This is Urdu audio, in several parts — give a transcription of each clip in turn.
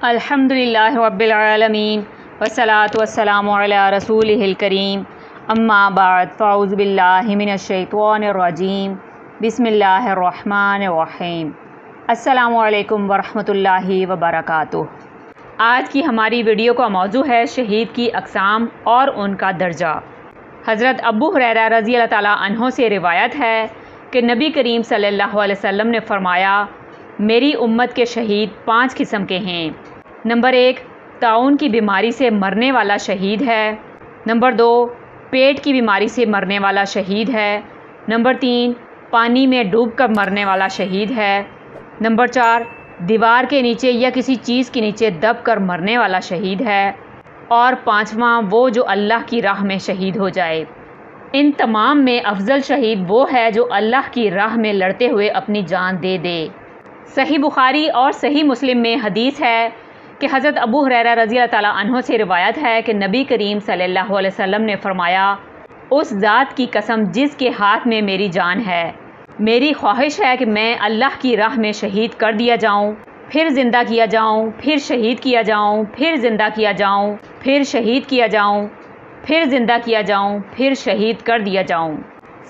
الحمدللہ رب العالمین والصلاة والسلام علی رسولہ الکریم اما بعد فاعوذ باللہ من الشیطان الرجیم بسم اللہ الرحمن الرحیم السلام علیکم ورحمۃ اللہ وبرکاتہ۔ آج کی ہماری ویڈیو کا موضوع ہے شہید کی اقسام اور ان کا درجہ۔ حضرت ابو ہریرہ رضی اللہ تعالیٰ عنہ سے روایت ہے کہ نبی کریم صلی اللہ علیہ وسلم نے فرمایا، میری امت کے شہید 5 قسم کے ہیں۔ نمبر 1، طاعون کی بیماری سے مرنے والا شہید ہے۔ نمبر 2، پیٹ کی بیماری سے مرنے والا شہید ہے۔ نمبر 3، پانی میں ڈوب کر مرنے والا شہید ہے۔ نمبر 4، دیوار کے نیچے یا کسی چیز کے نیچے دب کر مرنے والا شہید ہے۔ اور 5واں، وہ جو اللہ کی راہ میں شہید ہو جائے۔ ان تمام میں افضل شہید وہ ہے جو اللہ کی راہ میں لڑتے ہوئے اپنی جان دے دے۔ صحیح بخاری اور صحیح مسلم میں حدیث ہے کہ حضرت ابو ہریرہ رضی اللہ تعالیٰ عنہ سے روایت ہے کہ نبی کریم صلی اللہ علیہ وسلم نے فرمایا، اس ذات کی قسم جس کے ہاتھ میں میری جان ہے، میری خواہش ہے کہ میں اللہ کی راہ میں شہید کر دیا جاؤں، پھر زندہ کیا جاؤں، پھر شہید کیا جاؤں، پھر زندہ کیا جاؤں، پھر شہید کیا جاؤں، پھر زندہ کیا جاؤں، پھر شہید کر دیا جاؤں۔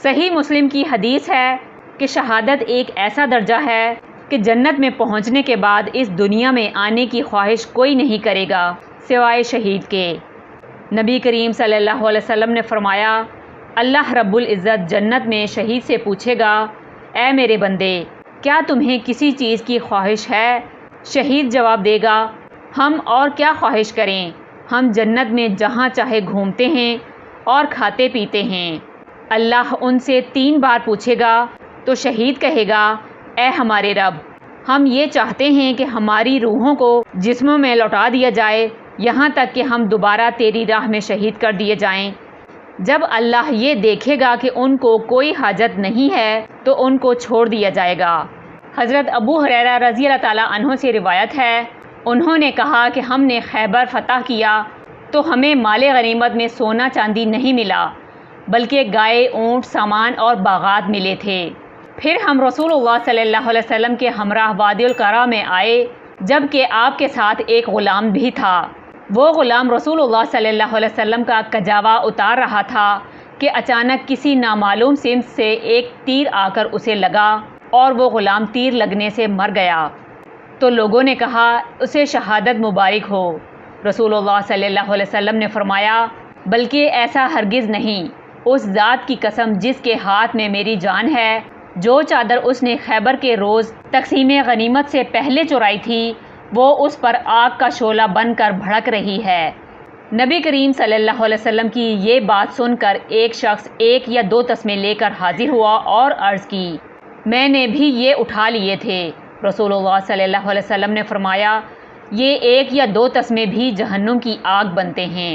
صحیح مسلم کی حدیث ہے کہ شہادت ایک ایسا درجہ ہے کہ جنت میں پہنچنے کے بعد اس دنیا میں آنے کی خواہش کوئی نہیں کرے گا سوائے شہید کے۔ نبی کریم صلی اللہ علیہ وسلم نے فرمایا، اللہ رب العزت جنت میں شہید سے پوچھے گا، اے میرے بندے، کیا تمہیں کسی چیز کی خواہش ہے؟ شہید جواب دے گا، ہم اور کیا خواہش کریں، ہم جنت میں جہاں چاہے گھومتے ہیں اور کھاتے پیتے ہیں۔ اللہ ان سے 3 بار پوچھے گا تو شہید کہے گا، اے ہمارے رب، ہم یہ چاہتے ہیں کہ ہماری روحوں کو جسموں میں لوٹا دیا جائے یہاں تک کہ ہم دوبارہ تیری راہ میں شہید کر دیے جائیں۔ جب اللہ یہ دیکھے گا کہ ان کو کوئی حاجت نہیں ہے تو ان کو چھوڑ دیا جائے گا۔ حضرت ابو ہریرہ رضی اللہ تعالیٰ عنہ سے روایت ہے، انہوں نے کہا کہ ہم نے خیبر فتح کیا تو ہمیں مال غنیمت میں سونا چاندی نہیں ملا، بلکہ گائے، اونٹ، سامان اور باغات ملے تھے۔ پھر ہم رسول اللہ صلی اللہ علیہ وسلم کے ہمراہ وادی القرا میں آئے، جبکہ آپ کے ساتھ ایک غلام بھی تھا۔ وہ غلام رسول اللہ صلی اللہ علیہ وسلم کا کجاوا اتار رہا تھا کہ اچانک کسی نامعلوم سمت سے ایک تیر آ کر اسے لگا اور وہ غلام تیر لگنے سے مر گیا۔ تو لوگوں نے کہا، اسے شہادت مبارک ہو۔ رسول اللہ صلی اللہ علیہ وسلم نے فرمایا، بلکہ ایسا ہرگز نہیں، اس ذات کی قسم جس کے ہاتھ میں میری جان ہے، جو چادر اس نے خیبر کے روز تقسیم غنیمت سے پہلے چرائی تھی، وہ اس پر آگ کا شعلہ بن کر بھڑک رہی ہے۔ نبی کریم صلی اللہ علیہ وسلم کی یہ بات سن کر ایک شخص 1 یا 2 تسمے لے کر حاضر ہوا اور عرض کی، میں نے بھی یہ اٹھا لیے تھے۔ رسول اللہ صلی اللہ علیہ وسلم نے فرمایا، یہ 1 یا 2 تسمے بھی جہنم کی آگ بنتے ہیں۔